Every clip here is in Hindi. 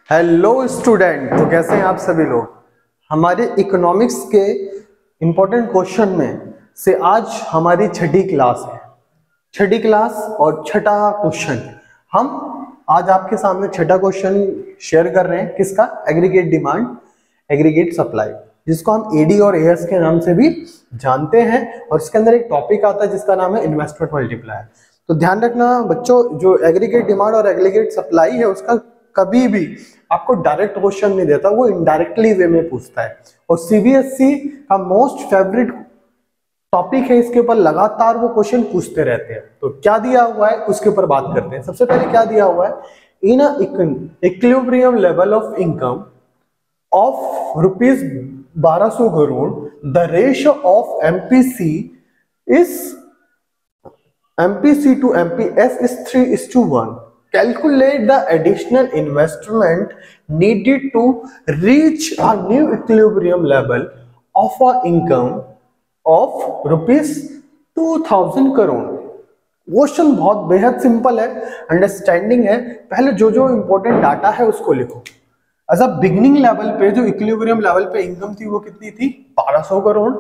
हेलो स्टूडेंट, तो कैसे हैं आप सभी लोग। हमारे इकोनॉमिक्स के इंपॉर्टेंट क्वेश्चन में से आज हमारी छठी क्लास है। छठी क्लास और छठा क्वेश्चन हम आज आपके सामने छठा क्वेश्चन शेयर कर रहे हैं। किसका? एग्रीगेट डिमांड एग्रीगेट सप्लाई, जिसको हम एडी और एएस के नाम से भी जानते हैं। और इसके अंदर एक टॉपिक आता है जिसका नाम है इन्वेस्टमेंट मल्टीप्लायर। तो ध्यान रखना बच्चों, जो एग्रीगेट डिमांड और एग्रीगेट सप्लाई है उसका कभी भी आपको डायरेक्ट क्वेश्चन नहीं देता, वो इनडायरेक्टली वे में पूछता है। और सीबीएसई का मोस्ट फेवरेट टॉपिक है, इसके ऊपर लगातार वो क्वेश्चन पूछते रहते हैं। तो क्या दिया हुआ है उसके ऊपर बात करते हैं। सबसे पहले क्या दिया हुआ है, in equilibrium level of income of rupees 1200 crore the ratio of MPC to MPS is 3:1. Calculate the additional investment needed to reach a new equilibrium level of a income of rupees 2000 crore. Question बहुत बेहद सिंपल है, अंडरस्टैंडिंग है। पहले जो जो इंपॉर्टेंट डाटा है उसको लिखो। अच्छा, बिगनिंग लेवल पे जो इक्विलिब्रियम लेवल पे इनकम थी वो कितनी थी? 1200 करोड़।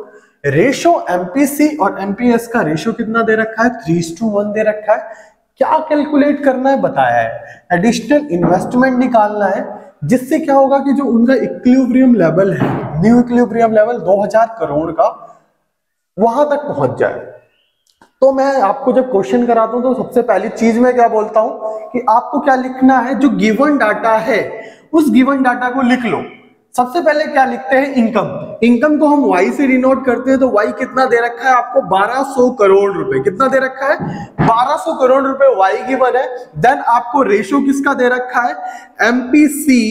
रेशो एमपीसी और एमपीएस का रेशो कितना दे रखा है? 3:1 दे रखा है। क्या कैलकुलेट करना है बताया है, एडिशनल इन्वेस्टमेंट निकालना है, जिससे क्या होगा कि जो उनका इक्विलिब्रियम लेवल है, न्यू इक्विलिब्रियम लेवल 2000 करोड़ का, वहां तक पहुंच जाए। तो मैं आपको जब क्वेश्चन कराता हूं तो सबसे पहली चीज मैं क्या बोलता हूं कि आपको क्या लिखना है, जो गिवन डाटा है उस गिवन डाटा को लिख लो। सबसे पहले क्या लिखते हैं? इनकम। इनकम को हम वाई से डिनोट करते हैं, तो वाई कितना दे रखा है आपको? 1200 करोड़ रुपए। कितना दे रखा है? 1200 करोड़ रुपए वाई गिवन है। देन आपको रेशो किसका दे रखा है? एमपीसी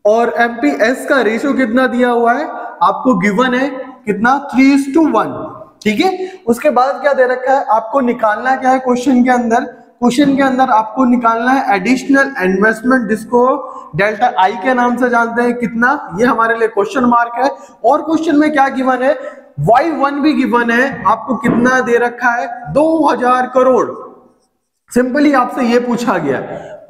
और एमपीएस का रेशो कितना दिया हुआ है आपको? गिवन है कितना? 3:1। ठीक है। उसके बाद क्या दे रखा है आपको? निकालना क्या है क्वेश्चन के अंदर? क्वेश्चन के अंदर आपको निकालना है एडिशनल इन्वेस्टमेंट, जिसको डेल्टा आई के नाम से जानते हैं। कितना? ये हमारे लिए क्वेश्चन मार्क है। और क्वेश्चन में क्या गिवन है? Y1 भी गिवन है। आपको कितना दे रखा है? 2000 करोड़। सिंपली आपसे ये पूछा गया,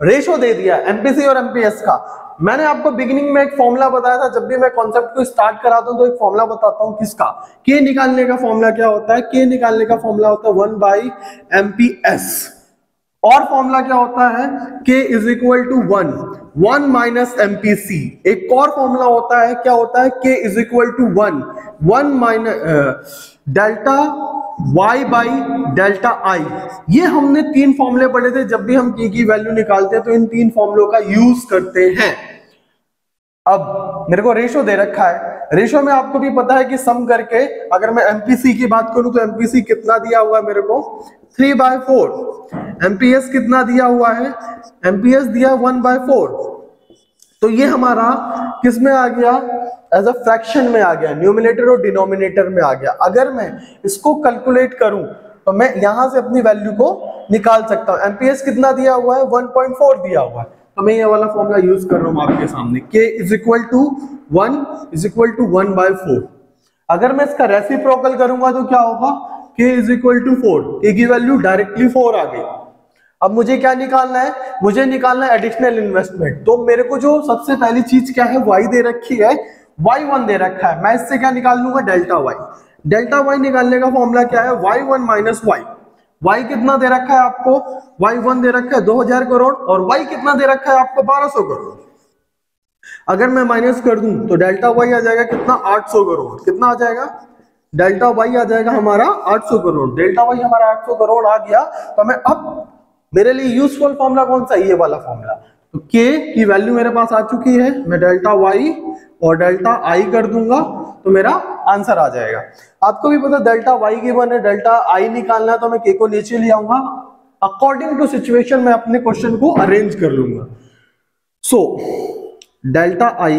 रेशो दे दिया एमपीसी और एमपीएस का। मैंने आपको बिगिनिंग में एक फॉर्मूला बताया था, जब भी मैं कॉन्सेप्ट को स्टार्ट कराता हूं तो एक फॉर्मूला बताता हूं। किसका? के निकालने का फॉर्मूला क्या होता है? के निकालने का फॉर्मूला होता है 1/MPS। और फॉर्मूला क्या होता है? K is equal to 1 minus MPC. एक और फॉर्मूला होता है, क्या होता है? K is equal to 1 minus delta Y by delta I. ये हमने 3 फॉर्मूले पढ़े थे। जब भी हम K की वैल्यू निकालते हैं तो इन 3 फॉर्मूलों का यूज करते हैं। अब मेरे को रेशो दे रखा है, रेशो में आपको भी पता है कि सम करके अगर मैं एमपीसी की बात करूं तो एमपीसी कितना दिया हुआ है मेरे को? 3/4। एमपीएस कितना दिया हुआ है? एमपीएस दिया 1/4। तो ये हमारा किस में आ गया? एज अ फ्रैक्शन में आ गया, न्यूमिनेटर और डिनोमिनेटर में आ गया। अगर मैं इसको कैलकुलेट करूं तो मैं यहां से अपनी वैल्यू को निकाल सकता हूं। एमपीएस कितना दिया हुआ है? 1.4 दिया हुआ है। तो मैं ये वाला फॉर्मूला यूज कर रहा हूं आपके सामने। K is equal to 1/4। अगर मैं इसका रेसिप्रोकल करूंगा तो क्या होगा? K is equal to 4। K की वैल्यू डायरेक्टली 4 आ गई। अब मुझे क्या निकालना है? मुझे निकालना है एडिशनल इन्वेस्टमेंट। तो मेरे को जो सबसे पहली चीज क्या है? Y दे रखी है, Y1 दे रखा है। मैं इससे क्या निकाल लूंगा? Delta Y। डेल्टा Y निकालने का फॉर्मूला क्या है? Y1 minus Y। Y कितना दे रखा है आपको? Y1 दे रखा है 2000 करोड़ और Y कितना दे रखा है आपको? 1200 करोड़। अगर मैं माइनस कर दूं तो डेल्टा Y आ जाएगा कितना? 800 करोड़। कितना आ जाएगा? डेल्टा Y आ जाएगा हमारा 800 करोड़। डेल्टा Y हमारा 800 करोड़ आ गया। तो मैं अब मेरे लिए यूजफुल फॉर्मूला कौन सा? ये वाला फॉर्मूला। तो K की वैल्यू मेरे पास आ चुकी है, मैं डेल्टा Y और डेल्टा I कर दूंगा तो मेरा आंसर आ जाएगा। आपको भी पता डेल्टा Y गिवन है, डेल्टा I निकालना है, तो मैं K को नीचे ले आऊंगा। अकॉर्डिंग टू सिचुएशन मैं अपने क्वेश्चन को अरेंज कर लूंगा। So delta I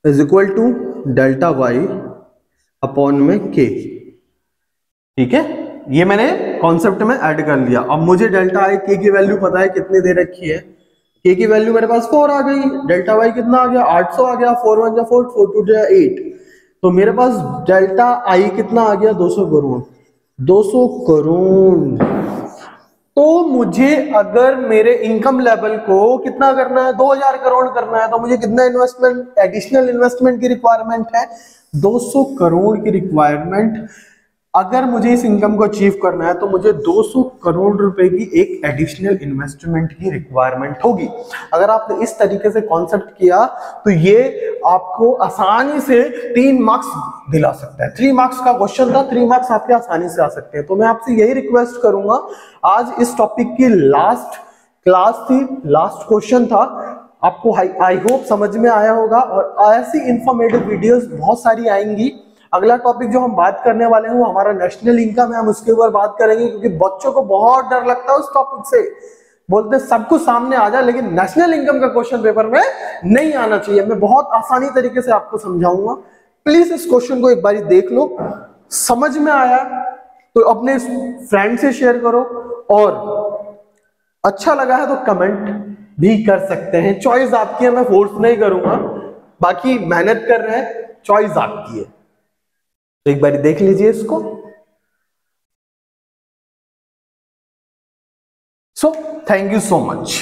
is equal to delta Y upon में K। ठीक है, ये मैंने कॉन्सेप्ट में ऐड कर लिया। अब मुझे डेल्टा I K की वैल्यू पता है कितनी दे रखी है। K की वैल्यू मेरे पास 4 आ गई। डेल्टा Y कितना आ गया? 800 आ गया। 4 1 4 4 2 8। तो मेरे पास डेल्टा I कितना आ गया? 200 करोड़। 200 करोड़ तो मुझे अगर मेरे इनकम लेवल को कितना करना है, 2000 करोड़ करना है, तो मुझे कितना इन्वेस्टमेंट, एडिशनल इन्वेस्टमेंट की रिक्वायरमेंट है 200 करोड़ की रिक्वायरमेंट। अगर मुझे इस इनकम को अचीव करना है तो मुझे 200 करोड़ रुपए की एक एडिशनल इन्वेस्टमेंट की रिक्वायरमेंट होगी। अगर आपने इस तरीके से कॉन्सेप्ट किया तो ये आपको आसानी से 3 मार्क्स दिला सकता है। 3 मार्क्स का क्वेश्चन था, 3 मार्क्स आपके आसानी से आ सकते हैं। तो मैं आपसे यही रिक्वेस्ट करूंगा, आज इस टॉपिक की लास्ट क्लास थी, लास्ट क्वेश्चन था, आपको आई होप समझ में आया होगा। और ऐसी इंफॉर्मेटिव वीडियोस बहुत सारी आएंगी। अगला टॉपिक जो हम बात करने वाले हैं वो हमारा नेशनल इनकम है, हम उसके ऊपर बात करेंगे, क्योंकि बच्चों को बहुत डर लगता है उस टॉपिक से। बोलते हैं सब कुछ सामने आ जाए लेकिन नेशनल इनकम का क्वेश्चन पेपर में नहीं आना चाहिए। मैं बहुत आसानी तरीके से आपको समझाऊंगा, प्लीज इस क्वेश्चन को एक बार देख लो। समझ में आया तो अपने फ्रेंड से शेयर करो, और अच्छा लगा है तो कमेंट भी कर सकते हैं। चॉइस आपकी है, मैं फोर्स नहीं करूंगा। बाकी मेहनत कर रहे हैं, चॉइस आपकी है। तो एक बार देख लीजिए इसको। So thank you so much.